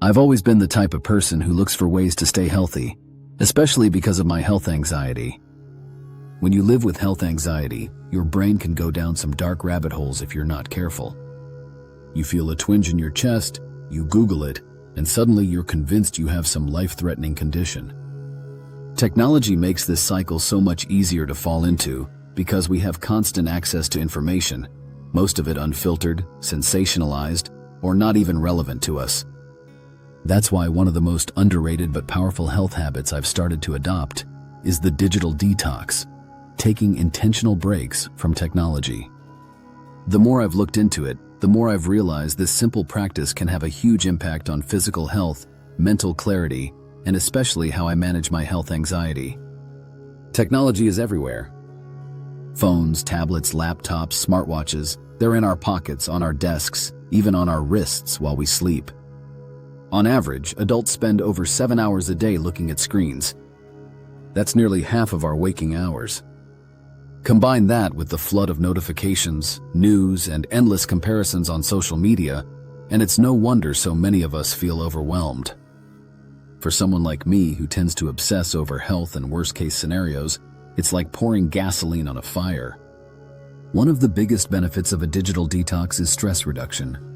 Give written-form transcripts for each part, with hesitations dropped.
I've always been the type of person who looks for ways to stay healthy, especially because of my health anxiety. When you live with health anxiety, your brain can go down some dark rabbit holes if you're not careful. You feel a twinge in your chest, you Google it, and suddenly you're convinced you have some life-threatening condition. Technology makes this cycle so much easier to fall into because we have constant access to information, most of it unfiltered, sensationalized, or not even relevant to us. That's why one of the most underrated but powerful health habits I've started to adopt is the digital detox, taking intentional breaks from technology. The more I've looked into it, the more I've realized this simple practice can have a huge impact on physical health, mental clarity, and especially how I manage my health anxiety. Technology is everywhere. Phones, tablets, laptops, smartwatches, they're in our pockets, on our desks, even on our wrists while we sleep. On average, adults spend over 7 hours a day looking at screens. That's nearly half of our waking hours. Combine that with the flood of notifications, news, and endless comparisons on social media, and it's no wonder so many of us feel overwhelmed. For someone like me who tends to obsess over health and worst-case scenarios, it's like pouring gasoline on a fire. One of the biggest benefits of a digital detox is stress reduction.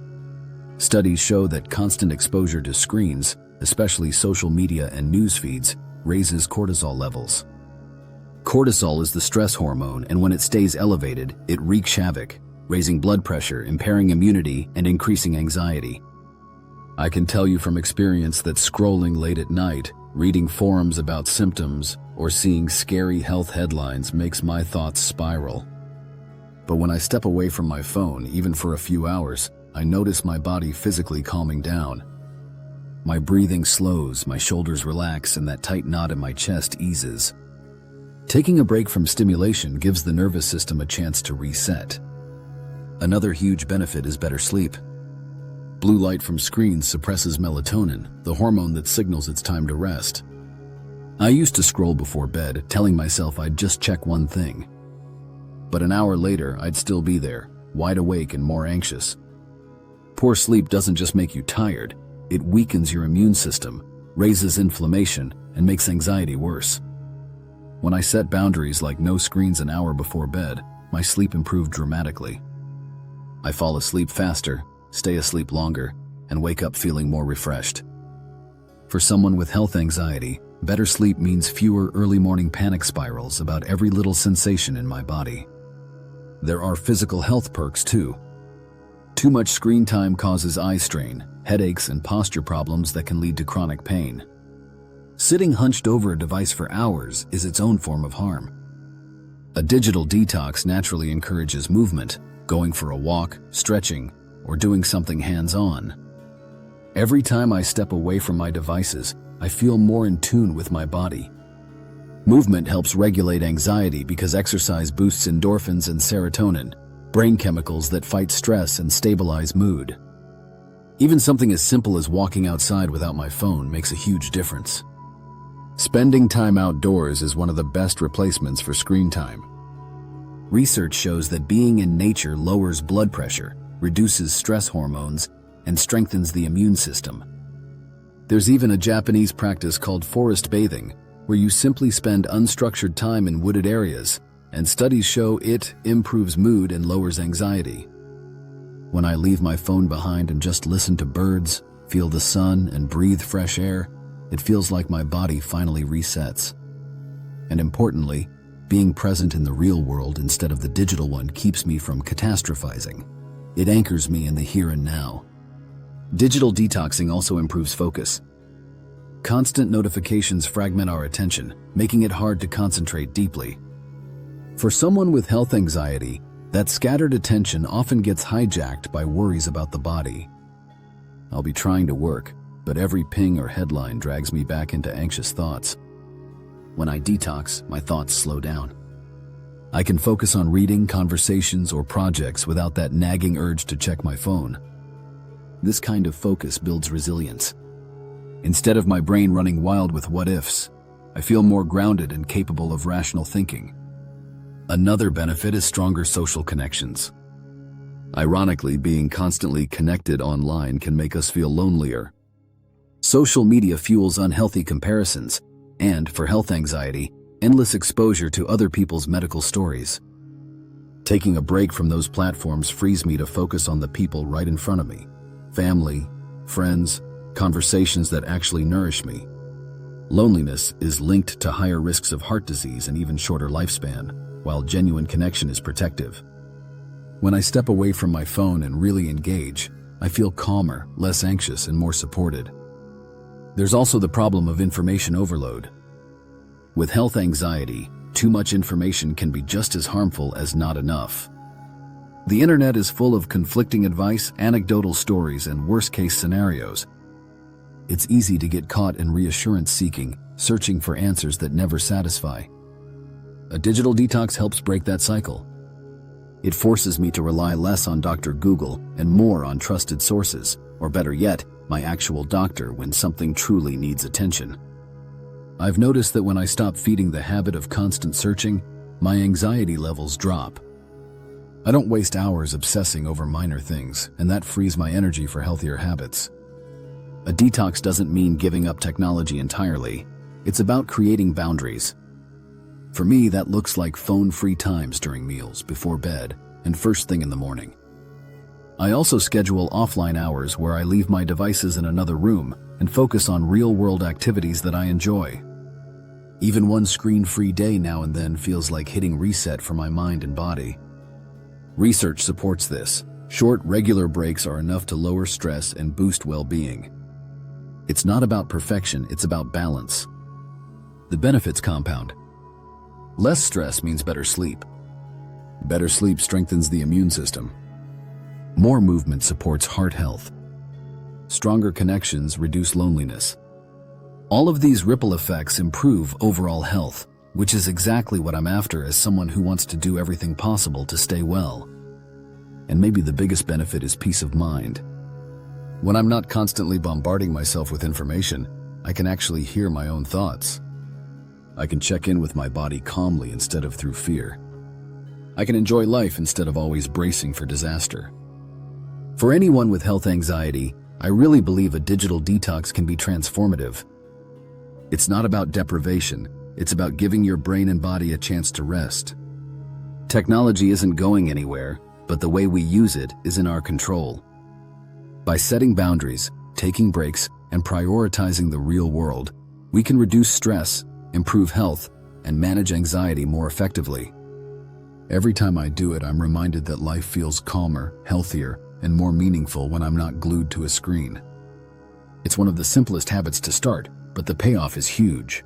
Studies show that constant exposure to screens, especially social media and news feeds, raises cortisol levels. Cortisol is the stress hormone, and when it stays elevated, it wreaks havoc, raising blood pressure, impairing immunity, and increasing anxiety. I can tell you from experience that scrolling late at night, reading forums about symptoms, or seeing scary health headlines makes my thoughts spiral. But when I step away from my phone, even for a few hours, I notice my body physically calming down. My breathing slows, my shoulders relax, and that tight knot in my chest eases. Taking a break from stimulation gives the nervous system a chance to reset. Another huge benefit is better sleep. Blue light from screens suppresses melatonin, the hormone that signals it's time to rest. I used to scroll before bed, telling myself I'd just check one thing. But an hour later, I'd still be there, wide awake and more anxious. Poor sleep doesn't just make you tired, it weakens your immune system, raises inflammation, and makes anxiety worse. When I set boundaries like no screens an hour before bed, my sleep improved dramatically. I fall asleep faster, stay asleep longer, and wake up feeling more refreshed. For someone with health anxiety, better sleep means fewer early morning panic spirals about every little sensation in my body. There are physical health perks too. Too much screen time causes eye strain, headaches, and posture problems that can lead to chronic pain. Sitting hunched over a device for hours is its own form of harm. A digital detox naturally encourages movement, going for a walk, stretching, or doing something hands-on. Every time I step away from my devices, I feel more in tune with my body. Movement helps regulate anxiety because exercise boosts endorphins and serotonin, brain chemicals that fight stress and stabilize mood. Even something as simple as walking outside without my phone makes a huge difference. Spending time outdoors is one of the best replacements for screen time. Research shows that being in nature lowers blood pressure, reduces stress hormones, and strengthens the immune system. There's even a Japanese practice called forest bathing, where you simply spend unstructured time in wooded areas, and studies show it improves mood and lowers anxiety. When I leave my phone behind and just listen to birds, feel the sun, and breathe fresh air, it feels like my body finally resets. And importantly, being present in the real world instead of the digital one keeps me from catastrophizing. It anchors me in the here and now. Digital detoxing also improves focus. Constant notifications fragment our attention, making it hard to concentrate deeply. For someone with health anxiety, that scattered attention often gets hijacked by worries about the body. I'll be trying to work, but every ping or headline drags me back into anxious thoughts. When I detox, my thoughts slow down. I can focus on reading, conversations, or projects without that nagging urge to check my phone. This kind of focus builds resilience. Instead of my brain running wild with what-ifs, I feel more grounded and capable of rational thinking. Another benefit is stronger social connections. Ironically, being constantly connected online can make us feel lonelier. Social media fuels unhealthy comparisons, and, for health anxiety, endless exposure to other people's medical stories. Taking a break from those platforms frees me to focus on the people right in front of me. Family, friends, conversations that actually nourish me. Loneliness is linked to higher risks of heart disease and even shorter lifespan, while genuine connection is protective. When I step away from my phone and really engage, I feel calmer, less anxious, and more supported. There's also the problem of information overload. With health anxiety, too much information can be just as harmful as not enough. The internet is full of conflicting advice, anecdotal stories, and worst-case scenarios. It's easy to get caught in reassurance seeking, searching for answers that never satisfy. A digital detox helps break that cycle. It forces me to rely less on Dr. Google and more on trusted sources, or better yet, my actual doctor when something truly needs attention. I've noticed that when I stop feeding the habit of constant searching, my anxiety levels drop. I don't waste hours obsessing over minor things, and that frees my energy for healthier habits. A detox doesn't mean giving up technology entirely. It's about creating boundaries. For me, that looks like phone-free times during meals, before bed, and first thing in the morning. I also schedule offline hours where I leave my devices in another room and focus on real-world activities that I enjoy. Even one screen-free day now and then feels like hitting reset for my mind and body. Research supports this. Short, regular breaks are enough to lower stress and boost well-being. It's not about perfection, it's about balance. The benefits compound. Less stress means better sleep. Better sleep strengthens the immune system. More movement supports heart health. Stronger connections reduce loneliness. All of these ripple effects improve overall health, which is exactly what I'm after as someone who wants to do everything possible to stay well. And maybe the biggest benefit is peace of mind. When I'm not constantly bombarding myself with information, I can actually hear my own thoughts. I can check in with my body calmly instead of through fear. I can enjoy life instead of always bracing for disaster. For anyone with health anxiety, I really believe a digital detox can be transformative. It's not about deprivation, it's about giving your brain and body a chance to rest. Technology isn't going anywhere, but the way we use it is in our control. By setting boundaries, taking breaks, and prioritizing the real world, we can reduce stress, improve health, and manage anxiety more effectively. Every time I do it, I'm reminded that life feels calmer, healthier, and more meaningful when I'm not glued to a screen. It's one of the simplest habits to start, but the payoff is huge.